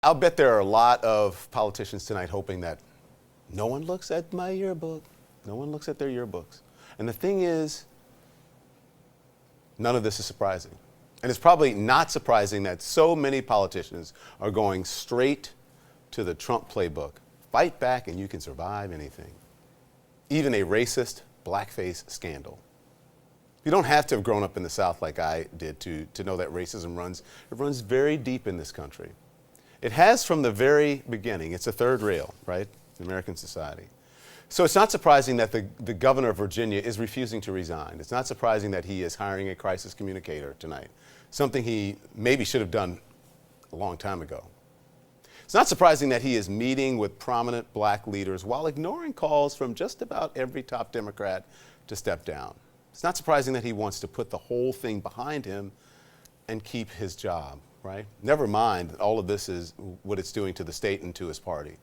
I'll bet there are a lot of politicians tonight hoping that no one looks at my yearbook. No one looks at their yearbooks. And the thing is, none of this is surprising. And it's probably not surprising that so many politicians are going straight to the Trump playbook. Fight back and you can survive anything. Even a racist blackface scandal. You don't have to have grown up in the South like I did to know that racism runs very deep in this country. It has from the very beginning. It's a third rail, right, in American society. So it's not surprising that the governor of Virginia is refusing to resign. It's not surprising that he is hiring a crisis communicator tonight, something he maybe should have done a long time ago. It's not surprising that he is meeting with prominent black leaders while ignoring calls from just about every top Democrat to step down. It's not surprising that he wants to put the whole thing behind him and keep his job, right? Never mind that all of this is what it's doing to the state and to his party.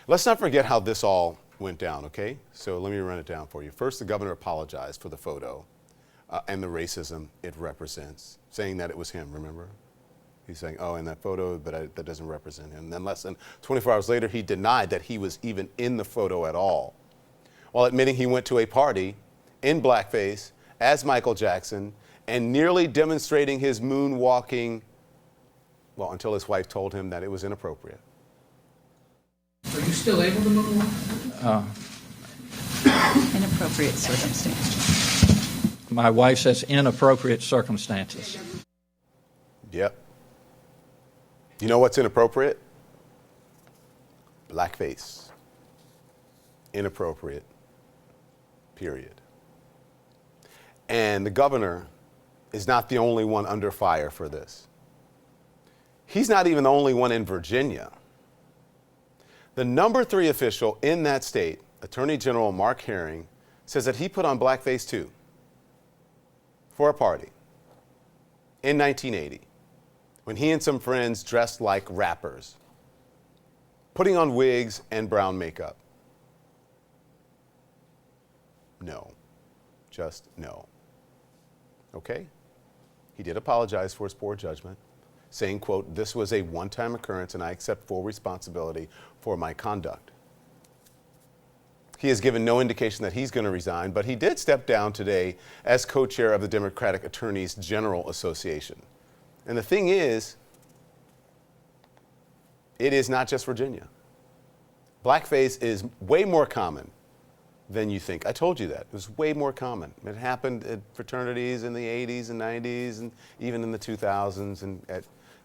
Let's not forget how this all went down, okay? So let me run it down for you. First, the governor apologized for the photo and the racism it represents, saying that it was him, remember? He's saying, oh, in that photo, but that doesn't represent him. Then less than 24 hours later, he denied that he was even in the photo at all, while admitting he went to a party in blackface as Michael Jackson and nearly demonstrating his moonwalking, well, until his wife told him that it was inappropriate. Are you still able to moonwalk? Inappropriate circumstances. My wife says inappropriate circumstances. Yep. You know what's inappropriate? Blackface. Inappropriate. Period. And the governor is not the only one under fire for this. He's not even the only one in Virginia. The number 3 official in that state, Attorney General Mark Herring, says that he put on blackface too for a party in 1980 when he and some friends dressed like rappers, putting on wigs and brown makeup. No, just no. Okay? He did apologize for his poor judgment, saying, quote, "This was a one-time occurrence and I accept full responsibility for my conduct." He has given no indication that he's going to resign, but he did step down today as co-chair of the Democratic Attorneys General Association. And the thing is, it is not just Virginia. Blackface is way more common than you think. I told you that. It was way more common. It happened at fraternities in the 80s and 90s and even in the 2000s and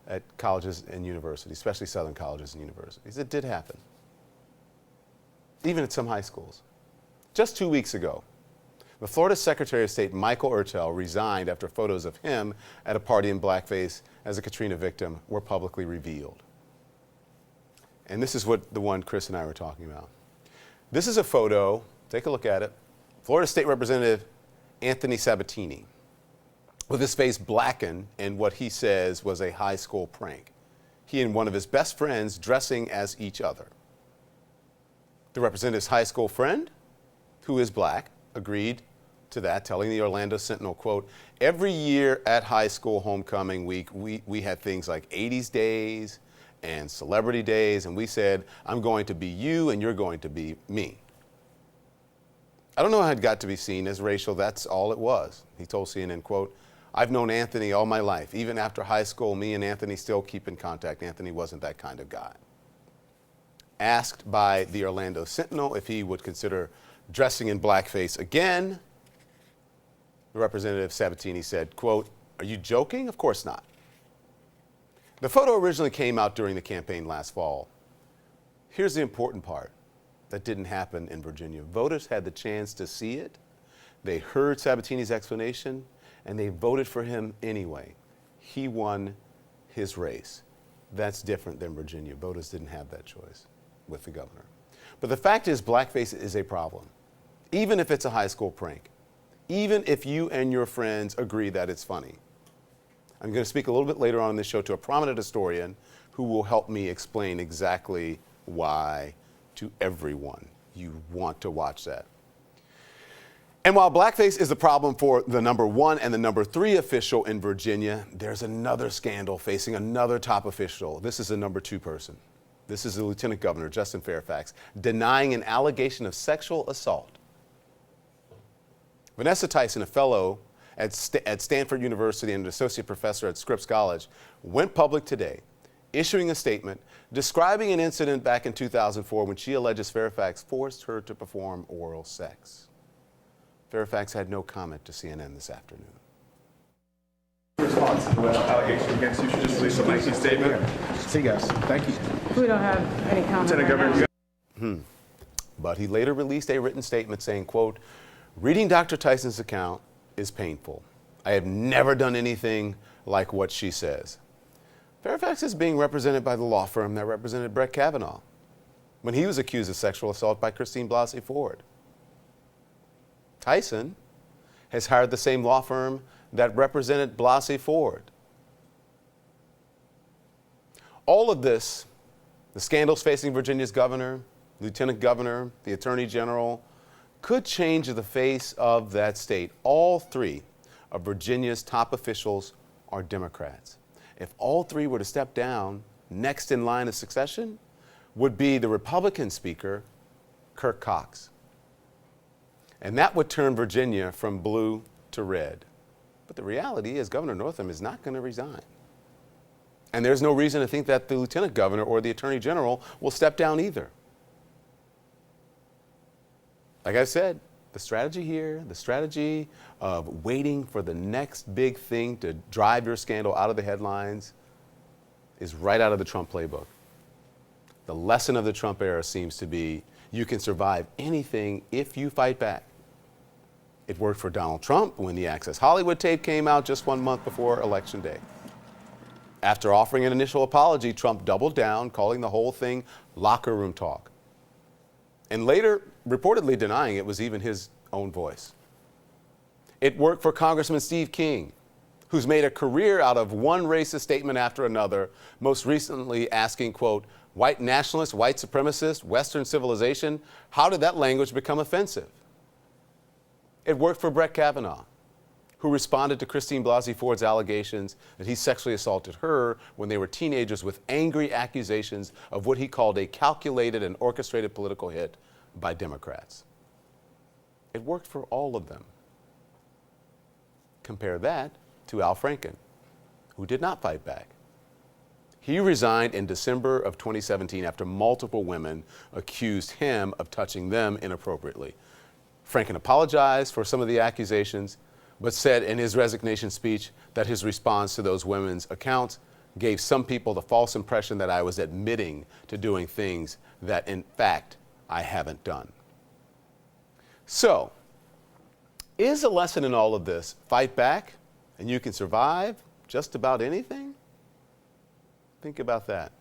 at colleges and universities, especially Southern colleges and universities. It did happen. Even at some high schools. Just 2 weeks ago, the Florida Secretary of State, Michael Ertel, resigned after photos of him at a party in blackface as a Katrina victim were publicly revealed. And this is what the one Chris and I were talking about. This is a photo, take a look at it, Florida State Representative Anthony Sabatini, with his face blackened in what he says was a high school prank. He and one of his best friends dressing as each other. The representative's high school friend, who is black, agreed to that, telling the Orlando Sentinel, quote, "Every year at high school homecoming week, we had things like 80s days and celebrity days, and we said, I'm going to be you and you're going to be me." I don't know how it got to be seen as racial. That's all it was. He told CNN, quote, "I've known Anthony all my life. Even after high school, me and Anthony still keep in contact. Anthony wasn't that kind of guy." Asked by the Orlando Sentinel if he would consider dressing in blackface again, the Representative Sabatini said, quote, "Are you joking? Of course not." The photo originally came out during the campaign last fall. Here's the important part that didn't happen in Virginia. Voters had the chance to see it. They heard Sabatini's explanation, and they voted for him anyway. He won his race. That's different than Virginia. Voters didn't have that choice with the governor. But the fact is, blackface is a problem, even if it's a high school prank, even if you and your friends agree that it's funny. I'm going to speak a little bit later on in this show to a prominent historian who will help me explain exactly why to everyone. You want to watch that. And while blackface is the problem for the number 1 and the number 3 official in Virginia, there's another scandal facing another top official. This is the number 2 person. This is the Lieutenant Governor, Justin Fairfax, denying an allegation of sexual assault. Vanessa Tyson, a fellow at Stanford University and an associate professor at Scripps College, went public today, issuing a statement describing an incident back in 2004 when she alleges Fairfax forced her to perform oral sex. Fairfax had no comment to CNN this afternoon. Response to the allegation against you. Should just release a lengthy statement. See you guys. Thank you. We don't have any comment. Lieutenant Right Governor, But he later released a written statement saying, quote, "Reading Dr. Tyson's account is painful. I have never done anything like what she says." Fairfax is being represented by the law firm that represented Brett Kavanaugh when he was accused of sexual assault by Christine Blasey Ford. Tyson has hired the same law firm that represented Blasey Ford. All of this, the scandals facing Virginia's governor, lieutenant governor, the attorney general, could change the face of that state. All 3 of Virginia's top officials are Democrats. If all 3 were to step down, next in line of succession would be the Republican Speaker, Kirk Cox. And that would turn Virginia from blue to red. But the reality is Governor Northam is not going to resign. And there's no reason to think that the lieutenant governor or the attorney general will step down either. Like I said, the strategy here, the strategy of waiting for the next big thing to drive your scandal out of the headlines is right out of the Trump playbook. The lesson of the Trump era seems to be you can survive anything if you fight back. It worked for Donald Trump when the Access Hollywood tape came out just 1 month before Election Day. After offering an initial apology, Trump doubled down, calling the whole thing locker room talk, and later reportedly denying it was even his own voice. It worked for Congressman Steve King, who's made a career out of one racist statement after another, most recently asking, quote, "White nationalist, white supremacist, Western civilization, how did that language become offensive?" It worked for Brett Kavanaugh, who responded to Christine Blasey Ford's allegations that he sexually assaulted her when they were teenagers with angry accusations of what he called a calculated and orchestrated political hit by Democrats. It worked for all of them. Compare that to Al Franken, who did not fight back. He resigned in December of 2017 after multiple women accused him of touching them inappropriately. Franken apologized for some of the accusations, but said in his resignation speech that his response to those women's accounts gave some people the false impression that I was admitting to doing things that, in fact, I haven't done. So, is the lesson in all of this fight back and you can survive just about anything? Think about that.